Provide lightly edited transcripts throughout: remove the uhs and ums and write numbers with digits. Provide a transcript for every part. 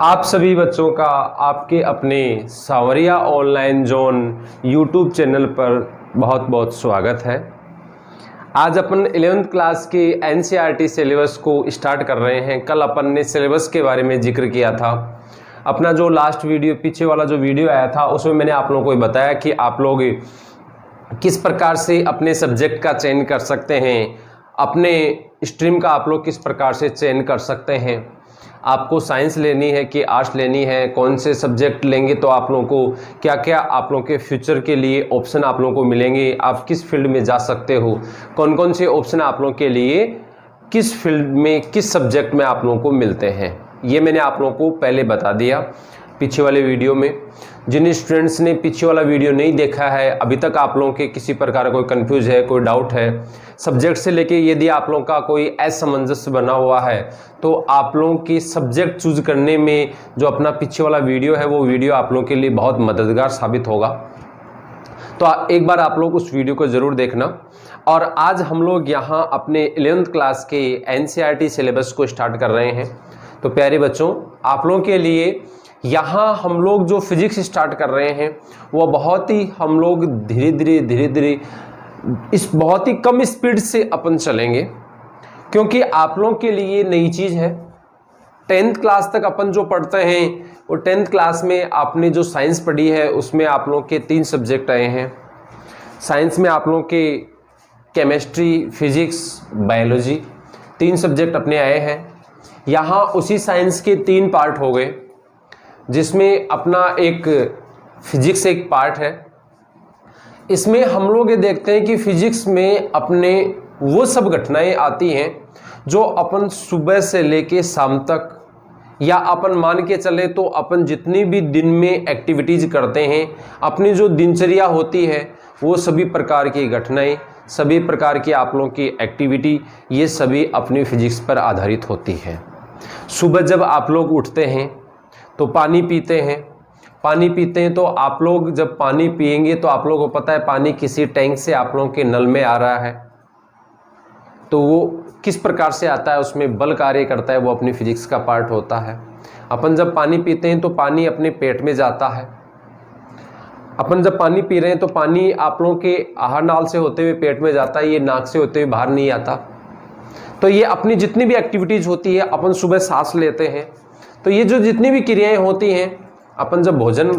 आप सभी बच्चों का आपके अपने सांवरिया ऑनलाइन जोन यूट्यूब चैनल पर बहुत बहुत स्वागत है। आज अपन 11th क्लास के एनसीईआरटी सिलेबस को स्टार्ट कर रहे हैं। कल अपन ने सिलेबस के बारे में जिक्र किया था। अपना जो लास्ट वीडियो, पीछे वाला जो वीडियो आया था, उसमें मैंने आप लोगों को बताया कि आप लोग किस प्रकार से अपने सब्जेक्ट का चयन कर सकते हैं, अपने स्ट्रीम का आप लोग किस प्रकार से चयन कर सकते हैं। आपको साइंस लेनी है कि आर्ट्स लेनी है, कौन से सब्जेक्ट लेंगे तो आप लोगों को क्या क्या आप लोगों के फ्यूचर के लिए ऑप्शन आप लोगों को मिलेंगे, आप किस फील्ड में जा सकते हो, कौन कौन से ऑप्शन आप लोगों के लिए किस फील्ड में, किस सब्जेक्ट में आप लोगों को मिलते हैं, ये मैंने आप लोगों को पहले बता दिया पीछे वाले वीडियो में। जिन स्टूडेंट्स ने पीछे वाला वीडियो नहीं देखा है, अभी तक आप लोगों के किसी प्रकार का कोई कंफ्यूज है, कोई डाउट है सब्जेक्ट से लेके, यदि आप लोगों का कोई असमंजस्य बना हुआ है तो आप लोगों की सब्जेक्ट चूज करने में जो अपना पीछे वाला वीडियो है, वो वीडियो आप लोगों के लिए बहुत मददगार साबित होगा। तो एक बार आप लोग उस वीडियो को ज़रूर देखना। और आज हम लोग यहाँ अपने 11th क्लास के एनसीईआरटी सिलेबस को स्टार्ट कर रहे हैं। तो प्यारे बच्चों, आप लोगों के लिए यहाँ हम लोग जो फिजिक्स स्टार्ट कर रहे हैं वो बहुत ही हम लोग धीरे धीरे इस बहुत ही कम स्पीड से अपन चलेंगे, क्योंकि आप लोगों के लिए नई चीज़ है। 10th क्लास तक अपन जो पढ़ते हैं वो 10th क्लास में आपने जो साइंस पढ़ी है उसमें आप लोगों के 3 सब्जेक्ट आए हैं। साइंस में आप लोगों के केमिस्ट्री, फिजिक्स, बायोलॉजी 3 सब्जेक्ट अपने आए हैं। यहाँ उसी साइंस के 3 पार्ट हो गए, जिसमें अपना एक फिजिक्स एक पार्ट है। इसमें हम लोग ये देखते हैं कि फिजिक्स में अपने वो सब घटनाएं आती हैं जो अपन सुबह से लेके शाम तक, या अपन मान के चले तो अपन जितनी भी दिन में एक्टिविटीज़ करते हैं, अपनी जो दिनचर्या होती है, वो सभी प्रकार की घटनाएं, सभी प्रकार की आप लोगों की एक्टिविटी, ये सभी अपनी फिजिक्स पर आधारित होती है। सुबह जब आप लोग उठते हैं तो पानी पीते हैं, तो आप लोग जब पानी पिएंगे तो आप लोगों को पता है पानी किसी टैंक से आप लोगों के नल में आ रहा है, तो वो किस प्रकार से आता है, उसमें बल कार्य करता है, वो अपनी फिजिक्स का पार्ट होता है। अपन जब पानी पीते हैं तो पानी अपने पेट में जाता है। अपन जब पानी पी रहे हैं तो पानी आप लोगों के आहार नाल से होते हुए पेट में जाता है, ये नाक से होते हुए बाहर नहीं आता। तो ये अपनी जितनी भी एक्टिविटीज़ होती है, अपन सुबह सांस लेते हैं, तो ये जो जितनी भी क्रियाएं होती हैं, अपन जब भोजन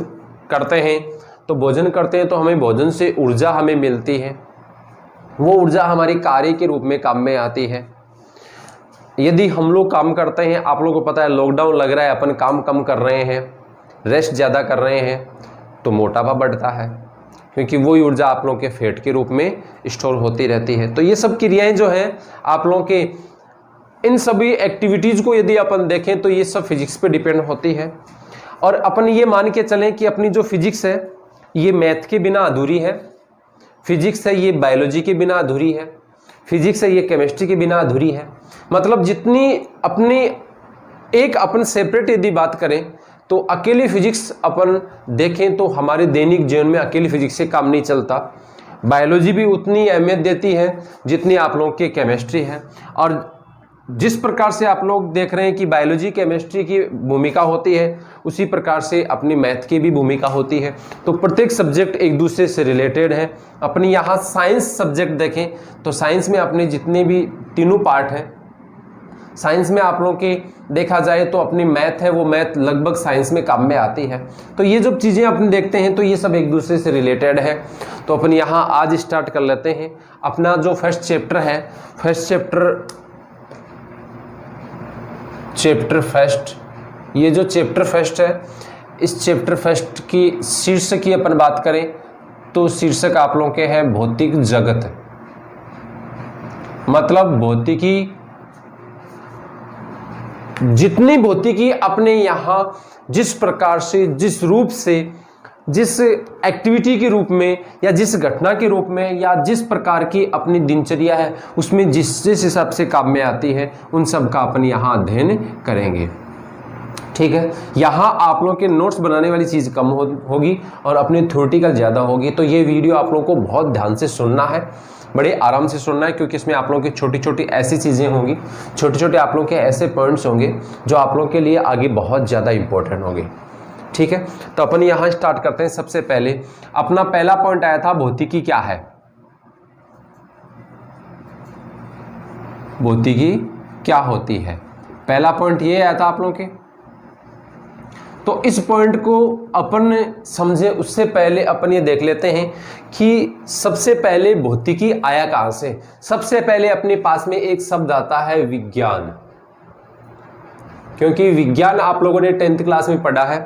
करते हैं तो हमें भोजन से ऊर्जा हमें मिलती है। वो ऊर्जा हमारी कार्य के रूप में काम में आती है। यदि हम लोग काम करते हैं, आप लोगों को पता है लॉकडाउन लग रहा है, अपन काम कम कर रहे हैं, रेस्ट ज़्यादा कर रहे हैं, तो मोटापा बढ़ता है, क्योंकि वही ऊर्जा आप लोगों के फैट के रूप में स्टोर होती रहती है। तो ये सब क्रियाएं जो हैं आप लोगों के, इन सभी एक्टिविटीज़ को यदि अपन देखें तो ये सब फिजिक्स पे डिपेंड होती है। और अपन ये मान के चलें कि अपनी जो फिजिक्स है ये मैथ के बिना अधूरी है, फिजिक्स है ये बायोलॉजी के बिना अधूरी है, फिजिक्स है ये केमिस्ट्री के बिना अधूरी है। मतलब जितनी अपनी एक अपन सेपरेट यदि बात करें तो अकेली फिजिक्स अपन देखें तो हमारे दैनिक जीवन में अकेली फिजिक्स से काम नहीं चलता। बायोलॉजी भी उतनी अहमियत देती है जितनी आप लोगों की केमिस्ट्री है। और जिस प्रकार से आप लोग देख रहे हैं कि बायोलॉजी केमिस्ट्री की भूमिका होती है, उसी प्रकार से अपनी मैथ की भी भूमिका होती है। तो प्रत्येक सब्जेक्ट एक दूसरे से रिलेटेड है। अपनी यहाँ साइंस सब्जेक्ट देखें तो साइंस में अपने जितने भी तीनों पार्ट हैं, साइंस में आप लोगों के देखा जाए तो अपनी मैथ है, वो मैथ लगभग साइंस में काम में आती है। तो ये जो चीज़ें अपन देखते हैं तो ये सब एक दूसरे से रिलेटेड है। तो अपन यहाँ आज स्टार्ट कर लेते हैं अपना जो फर्स्ट चैप्टर है। चैप्टर फर्स्ट, ये जो चैप्टर फर्स्ट है, इस चैप्टर फर्स्ट की शीर्षक की अपन बात करें तो शीर्षक आप लोगों के हैं भौतिक जगत। मतलब भौतिकी, जितनी भौतिकी अपने यहाँ जिस प्रकार से, जिस रूप से, जिस एक्टिविटी के रूप में, या जिस घटना के रूप में, या जिस प्रकार की अपनी दिनचर्या है उसमें जिस हिसाब से काम में आती है, उन सब का अपन यहाँ अध्ययन करेंगे। ठीक है, यहाँ आप लोगों के नोट्स बनाने वाली चीज़ कम होगी और अपनी थ्योरेटिकल ज़्यादा होगी। तो ये वीडियो आप लोगों को बहुत ध्यान से सुनना है। बड़े आराम से सुनना है, क्योंकि इसमें आप लोगों की छोटी छोटी ऐसी चीज़ें होंगी, छोटे छोटे आप लोगों के ऐसे पॉइंट्स होंगे जो आप लोगों के लिए आगे बहुत ज़्यादा इंपॉर्टेंट होंगे। ठीक है, तो अपन यहाँ स्टार्ट करते हैं। सबसे पहले अपना पहला पॉइंट आया था भौतिकी क्या है। भौतिकी क्या होती है, पहला पॉइंट ये आया था आप लोगों के। तो इस पॉइंट को अपन समझे उससे पहले अपन ये देख लेते हैं कि सबसे पहले भौतिकी आया कहां से। सबसे पहले अपने पास में एक शब्द आता है विज्ञान, क्योंकि विज्ञान आप लोगों ने 10th क्लास में पढ़ा है।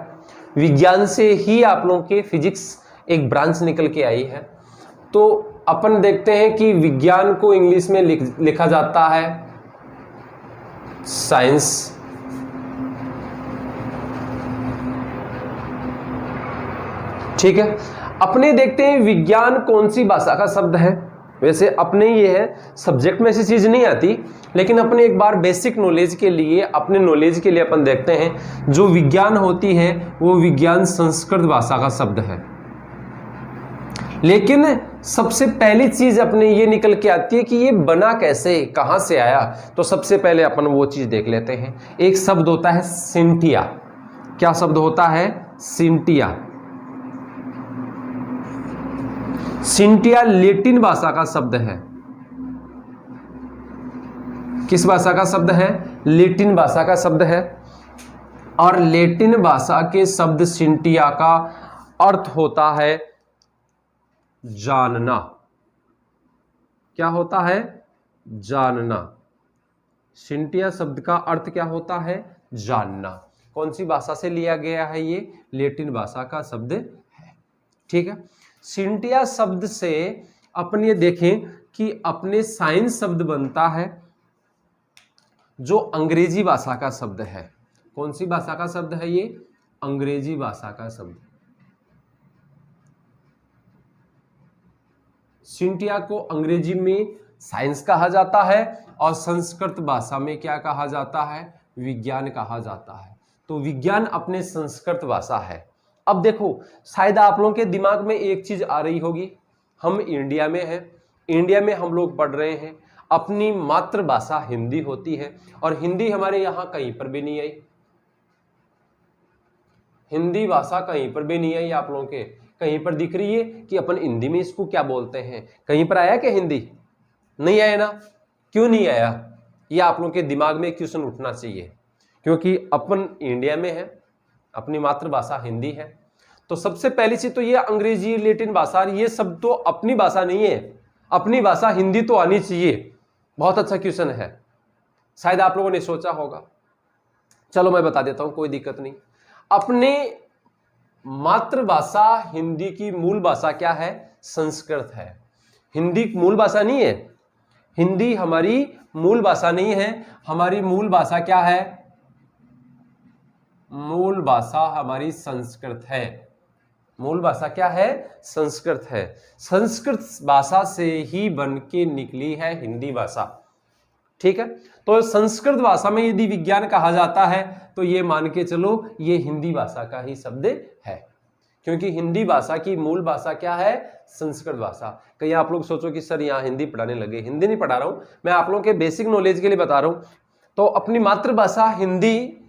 विज्ञान से ही आप लोगों के फिजिक्स एक ब्रांच निकल के आई है। तो अपन देखते हैं कि विज्ञान को इंग्लिश में लिखा जाता है साइंस। ठीक है, अपने देखते हैं विज्ञान कौन सी भाषा का शब्द है। वैसे अपने ये है सब्जेक्ट में ऐसी चीज नहीं आती, लेकिन अपने एक बार बेसिक नॉलेज के लिए, अपने नॉलेज के लिए अपन देखते हैं जो विज्ञान होती है वो विज्ञान संस्कृत भाषा का शब्द है। लेकिन सबसे पहली चीज अपने ये निकल के आती है कि ये बना कैसे, कहां से आया। तो सबसे पहले अपन वो चीज देख लेते हैं। एक शब्द होता है सिंटिया। क्या शब्द होता है? सिंटिया। सिंटिया लैटिन भाषा का शब्द है। किस भाषा का शब्द है? लैटिन भाषा का शब्द है। और लैटिन भाषा के शब्द सिंटिया का अर्थ होता है जानना। क्या होता है? जानना। सिंटिया शब्द का अर्थ क्या होता है? जानना। कौन सी भाषा से लिया गया है? ये लैटिन भाषा का शब्द है। ठीक है, सिंटिया शब्द से अपन ये देखें कि अपने साइंस शब्द बनता है जो अंग्रेजी भाषा का शब्द है। कौन सी भाषा का शब्द है ये? अंग्रेजी भाषा का शब्द। सिंटिया को अंग्रेजी में साइंस कहा जाता है और संस्कृत भाषा में क्या कहा जाता है? विज्ञान कहा जाता है। तो विज्ञान अपने संस्कृत भाषा है। अब देखो, शायद आप लोगों के दिमाग में एक चीज आ रही होगी, हम इंडिया में हैं, इंडिया में हम लोग पढ़ रहे हैं, अपनी मातृभाषा हिंदी होती है और हिंदी हमारे यहाँ कहीं पर भी नहीं आई। हिंदी भाषा कहीं पर भी नहीं आई। आप लोगों के कहीं पर दिख रही है कि अपन हिंदी में इसको क्या बोलते हैं? कहीं पर आया क्या हिंदी? नहीं आया ना। क्यों नहीं आया? ये आप लोगों के दिमाग में क्वेश्चन उठना चाहिए, क्योंकि अपन इंडिया में है, अपनी मातृभाषा हिंदी है। तो सबसे पहली चीज तो ये अंग्रेजी, लैटिन भाषा, ये सब तो अपनी भाषा नहीं है। अपनी भाषा हिंदी तो आनी चाहिए। बहुत अच्छा क्वेश्चन है, शायद आप लोगों ने सोचा होगा। चलो मैं बता देता हूं, कोई दिक्कत नहीं। अपने मातृभाषा हिंदी की मूल भाषा क्या है? संस्कृत है। हिंदी मूल भाषा नहीं है। हिंदी हमारी मूल भाषा नहीं है। हमारी मूल भाषा क्या है? मूल भाषा हमारी संस्कृत है। मूल भाषा क्या है? संस्कृत है। संस्कृत भाषा से ही बन के निकली है हिंदी भाषा। ठीक है, तो संस्कृत भाषा में यदि विज्ञान कहा जाता है तो ये मान के चलो ये हिंदी भाषा का ही शब्द है, क्योंकि हिंदी भाषा की मूल भाषा क्या है? संस्कृत भाषा। कहीं आप लोग सोचो कि सर यहाँ हिंदी पढ़ाने लगे। हिंदी नहीं पढ़ा रहा हूं मैं, आप लोगों के बेसिक नॉलेज के लिए बता रहा हूं। तो अपनी मातृभाषा हिंदी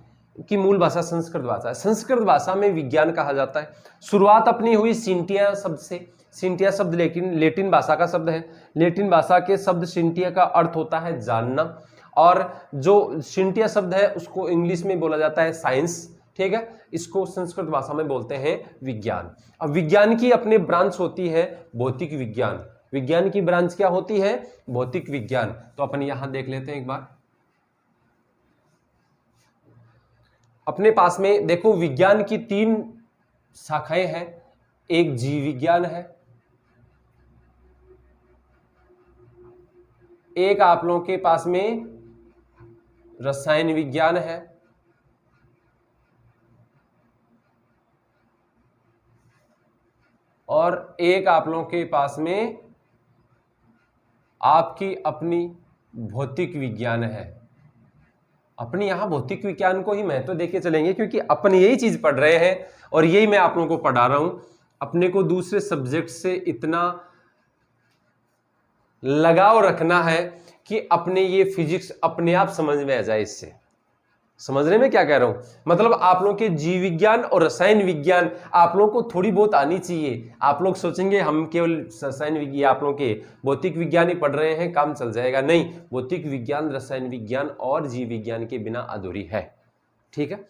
की मूल भाषा संस्कृत भाषा है। संस्कृत भाषा में विज्ञान कहा जाता है। शुरुआत अपनी हुई सिंटिया शब्द से। सिंटिया शब्द लैटिन भाषा का शब्द है। लैटिन भाषा के शब्द सिंटिया का अर्थ होता है जानना, और जो सिंटिया शब्द है उसको इंग्लिश में बोला जाता है साइंस। ठीक है, इसको संस्कृत भाषा में बोलते हैं विज्ञान। अब विज्ञान की अपने ब्रांच होती है भौतिक विज्ञान। विज्ञान की ब्रांच क्या होती है? भौतिक विज्ञान। तो अपन यहां देख लेते हैं एक बार। अपने पास में देखो, विज्ञान की 3 शाखाएं हैं। एक जीव विज्ञान है, एक आप लोगों के पास में रसायन विज्ञान है, और एक आप लोगों के पास में आपकी अपनी भौतिक विज्ञान है। अपने यहां भौतिक विज्ञान को ही महत्व देके चलेंगे, क्योंकि अपन यही चीज पढ़ रहे हैं और यही मैं आप लोगों को पढ़ा रहा हूं। अपने को दूसरे सब्जेक्ट से इतना लगाव रखना है कि अपने ये फिजिक्स अपने आप समझ में आ जाए। इससे समझने में क्या कह रहा हूं, मतलब आप लोगों के जीव विज्ञान और रसायन विज्ञान आप लोगों को थोड़ी बहुत आनी चाहिए। आप लोग सोचेंगे हम केवल रसायन विज्ञान, आप लोगों के भौतिक विज्ञान ही पढ़ रहे हैं, काम चल जाएगा। नहीं, भौतिक विज्ञान, रसायन विज्ञान और जीव विज्ञान के बिना अधूरी है। ठीक है,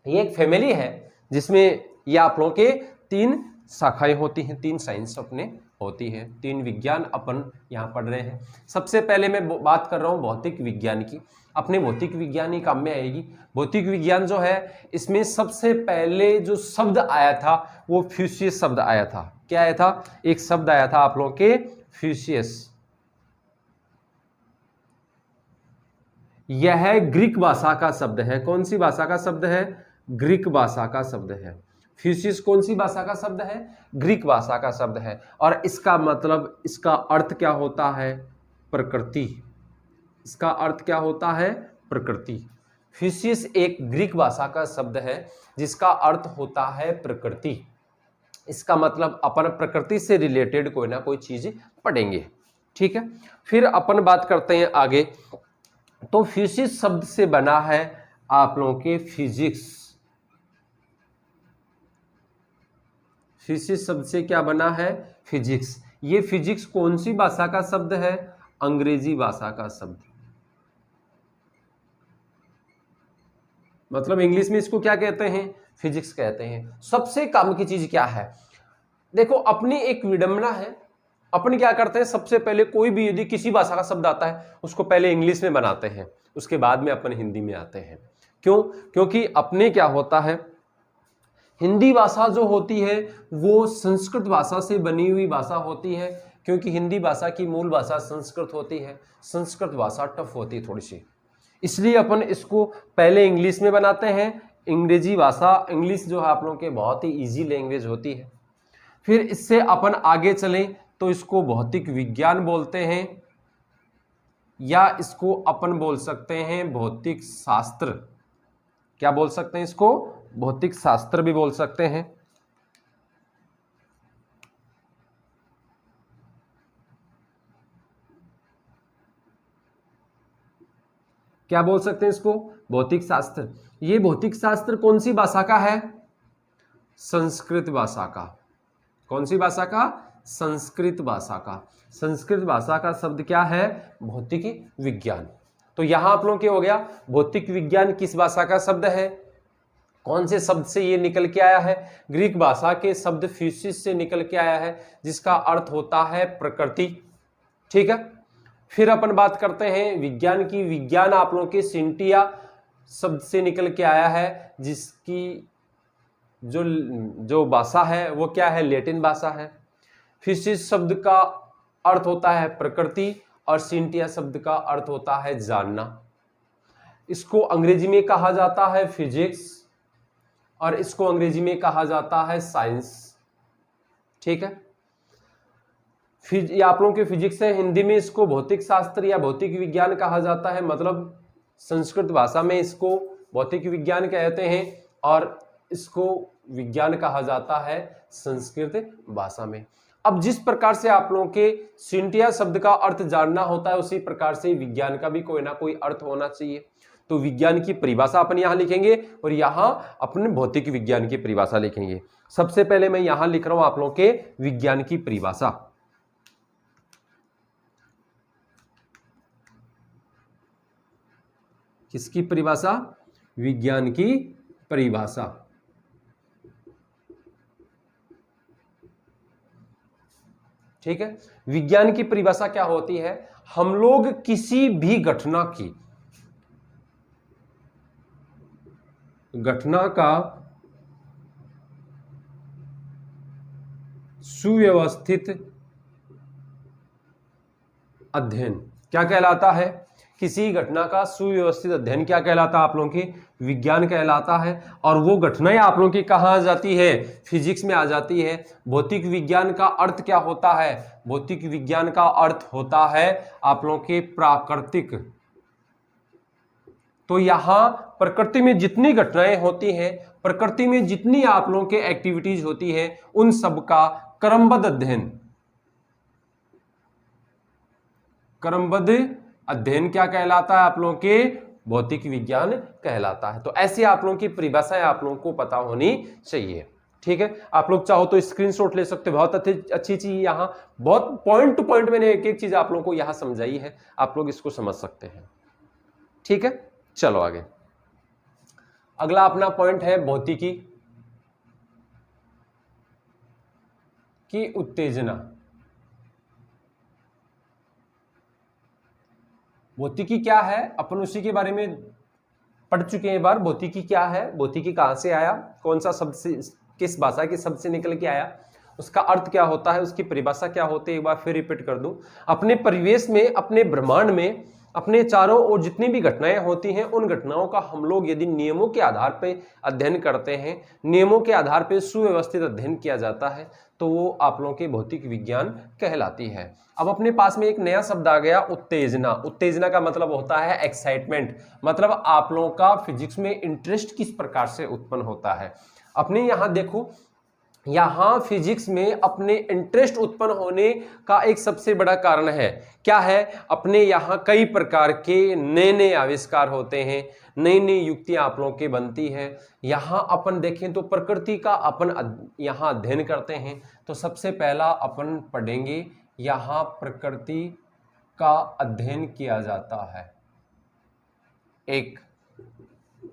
ये एक फैमिली है जिसमें ये आप लोगों के 3 शाखाएं होती हैं, 3 साइंस अपने होती है, 3 विज्ञान अपन यहाँ पढ़ रहे हैं। सबसे पहले मैं बात कर रहा हूँ भौतिक विज्ञान की। अपने भौतिक विज्ञान ही काम में आएगी। भौतिक विज्ञान जो है, इसमें सबसे पहले जो शब्द आया था वो फ्यूसियस शब्द आया था। क्या आया था? एक शब्द आया था आप लोगों के फ्यूसियस। यह ग्रीक भाषा का शब्द है। कौन सी भाषा का शब्द है? ग्रीक भाषा का शब्द है। फ्यूसियस कौन सी भाषा का शब्द है? ग्रीक भाषा का शब्द है। और इसका मतलब, इसका अर्थ क्या होता है? प्रकृति। इसका अर्थ क्या होता है? प्रकृति। फ्यूसियस एक ग्रीक भाषा का शब्द है जिसका अर्थ होता है प्रकृति। इसका मतलब अपन प्रकृति से रिलेटेड कोई ना कोई चीज पढ़ेंगे। ठीक है, फिर अपन बात करते हैं आगे। तो फ्यूसियस शब्द से बना है आप लोगों के फिजिक्स। फ्यूसियस शब्द से क्या बना है? फिजिक्स। ये फिजिक्स कौन सी भाषा का शब्द है? अंग्रेजी भाषा का शब्द। मतलब इंग्लिश में इसको क्या कहते हैं? फिजिक्स कहते हैं। सबसे काम की चीज क्या है? देखो, अपनी एक विडंबना है। अपन क्या करते हैं, सबसे पहले कोई भी यदि किसी भाषा का शब्द आता है उसको पहले इंग्लिश में बनाते हैं, उसके बाद में अपन हिंदी में आते हैं। क्यों? क्योंकि अपने क्या होता है, हिंदी भाषा जो होती है वो संस्कृत भाषा से बनी हुई भाषा होती है। क्योंकि हिंदी भाषा की मूल भाषा संस्कृत होती है। संस्कृत भाषा टफ होती है थोड़ी सी, इसलिए अपन इसको पहले इंग्लिश में बनाते हैं। अंग्रेजी भाषा, इंग्लिश जो है आप लोगों के बहुत ही इजी लैंग्वेज होती है। फिर इससे अपन आगे चलें तो इसको भौतिक विज्ञान बोलते हैं, या इसको अपन बोल सकते हैं भौतिक शास्त्र। क्या बोल सकते हैं इसको? भौतिक शास्त्र भी बोल सकते हैं। क्या बोल सकते हैं इसको? भौतिक शास्त्र। ये भौतिक शास्त्र कौन सी भाषा का है? संस्कृत भाषा का। कौन सी भाषा का? संस्कृत भाषा का। संस्कृत भाषा का शब्द क्या है? भौतिक विज्ञान। तो यहां आप लोगों के हो गया भौतिक विज्ञान किस भाषा का शब्द है? कौन से शब्द से ये निकल के आया है? ग्रीक भाषा के शब्द फ्यूसिस से निकल के आया है, जिसका अर्थ होता है प्रकृति। ठीक है, फिर अपन बात करते हैं विज्ञान की। विज्ञान आप लोगों के सिंटिया शब्द से निकल के आया है, जिसकी जो भाषा है वो क्या है? लैटिन भाषा है। फिजिक्स शब्द का अर्थ होता है प्रकृति और सिंटिया शब्द का अर्थ होता है जानना। इसको अंग्रेजी में कहा जाता है फिजिक्स और इसको अंग्रेजी में कहा जाता है साइंस। ठीक है, ये आप लोगों के फिजिक्स है। हिंदी में इसको भौतिक शास्त्र या भौतिक विज्ञान कहा जाता है। मतलब संस्कृत भाषा में इसको भौतिक विज्ञान कहते हैं और इसको विज्ञान कहा जाता है संस्कृत भाषा में। अब जिस प्रकार से आप लोगों के सिंटिया शब्द का अर्थ जानना होता है, उसी प्रकार से विज्ञान का भी कोई ना कोई अर्थ होना चाहिए। तो विज्ञान की परिभाषा अपन यहां लिखेंगे और यहां अपने भौतिक विज्ञान की परिभाषा लिखेंगे। सबसे पहले मैं यहां लिख रहा हूं आप लोगों के विज्ञान की परिभाषा। किसकी परिभाषा? विज्ञान की परिभाषा। ठीक है, विज्ञान की परिभाषा क्या होती है? हम लोग किसी भी घटना का सुव्यवस्थित अध्ययन क्या कहलाता है? किसी घटना का सुव्यवस्थित अध्ययन क्या कहलाता है? आप लोगों के विज्ञान कहलाता है। और वो घटनाएं आप लोगों की कहां आ जाती है? फिजिक्स में आ जाती है। भौतिक विज्ञान का अर्थ क्या होता है? भौतिक विज्ञान का अर्थ होता है आप लोगों के प्राकृतिक। तो यहां प्रकृति में जितनी घटनाएं होती हैं, प्रकृति में जितनी आप लोगों के एक्टिविटीज होती है, उन सब का क्रमबद्ध अध्ययन, क्रमबद्ध अध्ययन क्या कहलाता है आप लोगों के, भौतिक विज्ञान कहलाता है। तो ऐसी आप लोगों की परिभाषाएं आप लोगों को पता होनी चाहिए। ठीक है, आप लोग चाहो तो स्क्रीनशॉट ले सकते हो। बहुत अच्छी चीज यहाँ, बहुत पॉइंट टू पॉइंट मैंने एक एक चीज आप लोगों को यहाँ समझाई है, आप लोग इसको समझ सकते हैं। ठीक है, चलो आगे। अगला अपना पॉइंट है भौतिकी की उत्तेजना। भौतिकी क्या है, अपन उसी के बारे में पढ़ चुके हैं एक बार। भौतिकी क्या है, भौतिकी कहां से आया, कौन सा शब्द से, किस भाषा के शब्द से निकल के आया, उसका अर्थ क्या होता है, उसकी परिभाषा क्या होती है, एक बार फिर रिपीट कर दूं। अपने परिवेश में, अपने ब्रह्मांड में, अपने चारों ओर जितनी भी घटनाएं होती हैं, उन घटनाओं का हम लोग यदि नियमों के आधार पर अध्ययन करते हैं, नियमों के आधार पर सुव्यवस्थित अध्ययन किया जाता है, तो वो आप लोगों के भौतिक विज्ञान कहलाती है। अब अपने पास में एक नया शब्द आ गया, उत्तेजना। उत्तेजना का मतलब होता है एक्साइटमेंट, मतलब आप लोगों का फिजिक्स में इंटरेस्ट किस प्रकार से उत्पन्न होता है। अपने यहां देखो, यहां फिजिक्स में अपने इंटरेस्ट उत्पन्न होने का एक सबसे बड़ा कारण है, क्या है, अपने यहां कई प्रकार के नए नए आविष्कार होते हैं, नई नई युक्तियां आप लोगों की बनती है। यहां अपन देखें तो प्रकृति का अपन यहां अध्ययन करते हैं, तो सबसे पहला अपन पढ़ेंगे, यहां प्रकृति का अध्ययन किया जाता है। एक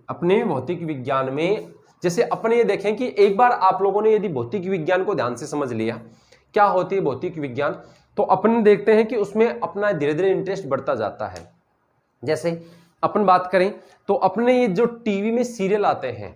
अपने भौतिक विज्ञान में, जैसे अपन ये देखें कि एक बार आप लोगों ने यदि भौतिक विज्ञान को ध्यान से समझ लिया, क्या होती है भौतिक विज्ञान, तो अपन देखते हैं कि उसमें अपना धीरे धीरे इंटरेस्ट बढ़ता जाता है। जैसे अपन बात करें तो अपने ये जो टीवी में सीरियल आते हैं,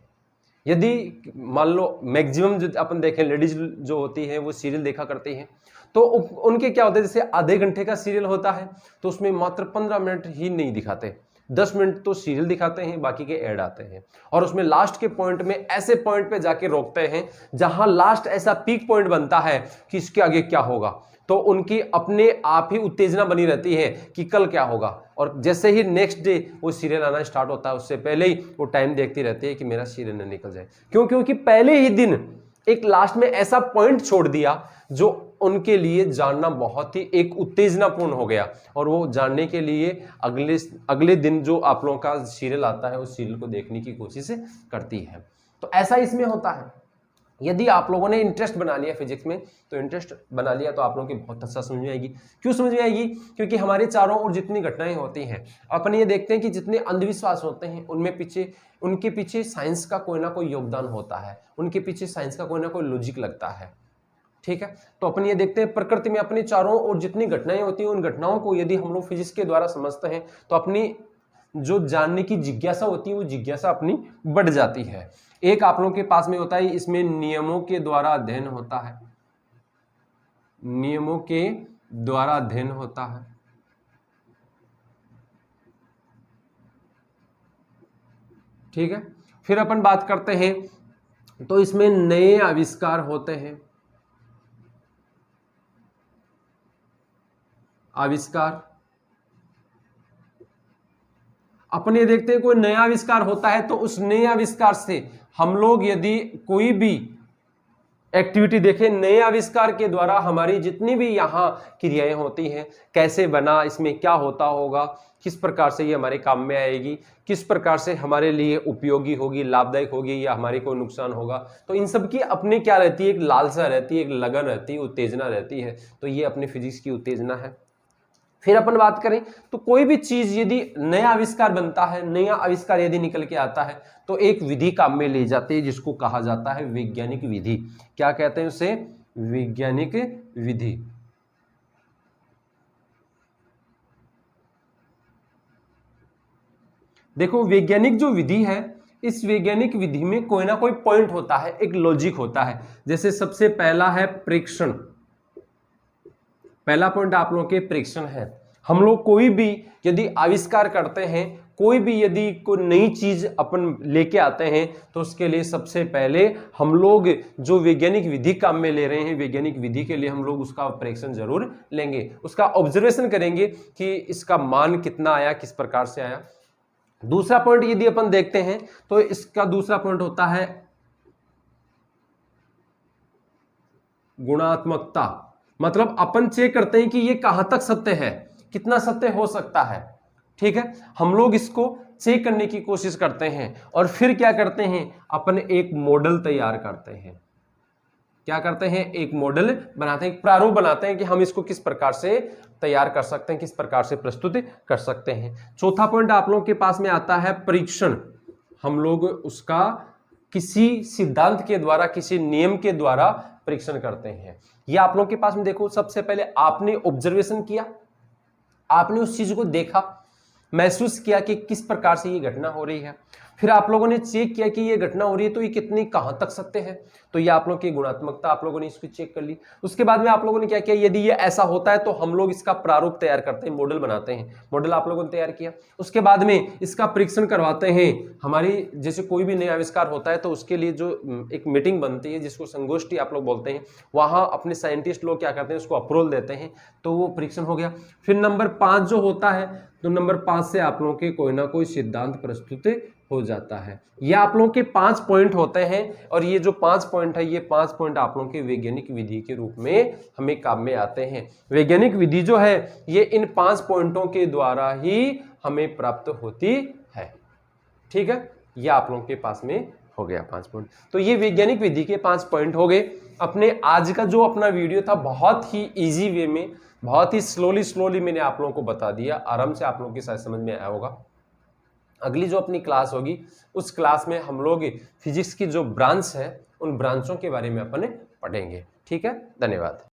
यदि मान लो मैक्सिमम जो अपन देखें लेडीज जो होती है वो सीरियल देखा करती हैं, तो उनके क्या होता है, जैसे आधे घंटे का सीरियल होता है तो उसमें मात्र 15 मिनट ही नहीं दिखाते, 10 मिनट तो सीरियल दिखाते हैं, बाकी के ऐड आते हैं, और उसमें लास्ट के पॉइंट में ऐसे पॉइंट पे जाके रोकते हैं जहां लास्ट ऐसा पीक पॉइंट बनता है कि इसके आगे क्या होगा, तो उनकी अपने आप ही उत्तेजना बनी रहती है कि कल क्या होगा। और जैसे ही नेक्स्ट डे वो सीरियल आना स्टार्ट होता है, उससे पहले ही वो टाइम देखती रहती है कि मेरा सीरियल न निकल जाए। क्यों? क्योंकि पहले ही दिन एक लास्ट में ऐसा पॉइंट छोड़ दिया जो उनके लिए जानना बहुत ही एक उत्तेजनापूर्ण हो गया, और वो जानने के लिए अगले दिन जो आप लोगों का सीरियल आता है उस सीरियल को देखने की कोशिश करती है। तो ऐसा इसमें होता है। यदि आप लोगों ने इंटरेस्ट बना लिया फिजिक्स में, तो इंटरेस्ट बना लिया तो आप लोगों की बहुत अच्छा समझ में आएगी। क्यों समझ में आएगी? क्योंकि हमारे चारों ओर जितनी घटनाएं होती हैं, अपन ये देखते हैं कि जितने अंधविश्वास होते हैं उनके पीछे साइंस का कोई ना कोई योगदान होता है, उनके पीछे साइंस का कोई ना कोई लॉजिक लगता है। ठीक है, तो अपन ये देखते हैं प्रकृति में अपने चारों ओर जितनी घटनाएं होती हैं, उन घटनाओं को यदि हम लोग फिजिक्स के द्वारा समझते हैं तो अपनी जो जानने की जिज्ञासा होती है वो जिज्ञासा अपनी बढ़ जाती है। एक आप लोगों के पास में होता है, इसमें नियमों के द्वारा अध्ययन होता है, नियमों के द्वारा अध्ययन होता है। ठीक है, फिर अपन बात करते हैं तो इसमें नए आविष्कार होते हैं, आविष्कार। अपन ये देखते हैं कोई नया आविष्कार होता है तो उस नए आविष्कार से हम लोग यदि कोई भी एक्टिविटी देखें, नए आविष्कार के द्वारा हमारी जितनी भी यहाँ क्रियाएं होती हैं, कैसे बना, इसमें क्या होता होगा, किस प्रकार से ये हमारे काम में आएगी, किस प्रकार से हमारे लिए उपयोगी होगी, लाभदायक होगी, या हमारे को नुकसान होगा, तो इन सब की अपनी क्या रहती है, एक लालसा रहती है, एक लगन रहती है, उत्तेजना रहती है। तो ये अपनी फिजिक्स की उत्तेजना है। फिर अपन बात करें तो कोई भी चीज यदि नया आविष्कार बनता है, नया आविष्कार यदि निकल के आता है तो एक विधि काम में ले जाते हैं जिसको कहा जाता है वैज्ञानिक विधि। क्या कहते हैं उसे? वैज्ञानिक विधि। देखो वैज्ञानिक जो विधि है, इस वैज्ञानिक विधि में कोई ना कोई पॉइंट होता है, एक लॉजिक होता है। जैसे सबसे पहला है परीक्षण। पहला पॉइंट आप लोगों के परीक्षण है। हम लोग कोई भी यदि आविष्कार करते हैं, कोई भी यदि कोई नई चीज अपन लेके आते हैं, तो उसके लिए सबसे पहले हम लोग जो वैज्ञानिक विधि काम में ले रहे हैं, वैज्ञानिक विधि के लिए हम लोग उसका परीक्षण जरूर लेंगे, उसका ऑब्जर्वेशन करेंगे कि इसका मान कितना आया, किस प्रकार से आया। दूसरा पॉइंट यदि अपन देखते हैं तो इसका दूसरा पॉइंट होता है गुणात्मकता। मतलब अपन चेक करते हैं कि ये कहां तक सत्य है, कितना सत्य हो सकता है। ठीक है, हम लोग इसको चेक करने की कोशिश करते हैं और फिर क्या करते हैं, अपन एक मॉडल तैयार करते हैं। क्या करते हैं, एक मॉडल बनाते हैं, एक प्रारूप बनाते हैं कि हम इसको किस प्रकार से तैयार कर सकते हैं, किस प्रकार से प्रस्तुत कर सकते हैं। चौथा पॉइंट आप लोगों के पास में आता है परीक्षण। हम लोग उसका किसी सिद्धांत के द्वारा, किसी नियम के द्वारा परीक्षण करते हैं। ये आप लोगों के पास में देखो, सबसे पहले आपने ऑब्जर्वेशन किया, आपने उस चीज को देखा, महसूस किया कि किस प्रकार से ये घटना हो रही है। फिर आप लोगों ने चेक किया कि ये घटना हो रही है तो ये कितनी कहां तक सत्य है, तो ये आप लोगों की गुणात्मकता आप लोगों ने इसको चेक कर ली। उसके बाद में आप लोगों ने क्या किया, यदि ये ऐसा होता है तो हम लोग इसका प्रारूप तैयार करते हैं, मॉडल बनाते हैं। मॉडल आप लोगों ने तैयार किया, उसके बाद में इसका परीक्षण करवाते हैं। हमारी जैसे कोई भी नया आविष्कार होता है तो उसके लिए जो एक मीटिंग बनती है जिसको संगोष्ठी आप लोग बोलते हैं, वहां अपने साइंटिस्ट लोग क्या करते हैं, उसको अप्रूवल देते हैं, तो वो परीक्षण हो गया। फिर नंबर 5 जो होता है, तो नंबर 5 से आप लोगों के कोई ना कोई सिद्धांत प्रस्तुत हो जाता है। ये आप लोगों के 5 पॉइंट होते हैं और ये जो 5 पॉइंट है, ये 5 पॉइंट आप लोगों के वैज्ञानिक विधि के रूप में हमें काम में आते हैं। वैज्ञानिक विधि जो है ये इन 5 पॉइंटों के द्वारा ही हमें प्राप्त होती है। ठीक है, ये आप लोगों के पास में हो गया 5 पॉइंट। तो ये वैज्ञानिक विधि के 5 पॉइंट हो गए। अपने आज का जो अपना वीडियो था बहुत ही इजी वे में, बहुत ही स्लोली मैंने आप लोगों को बता दिया, आराम से आप लोगों की शायद समझ में आया होगा। अगली जो अपनी क्लास होगी उस क्लास में हम लोग फिजिक्स की जो ब्रांच है उन ब्रांचों के बारे में अपन पढ़ेंगे। ठीक है, धन्यवाद।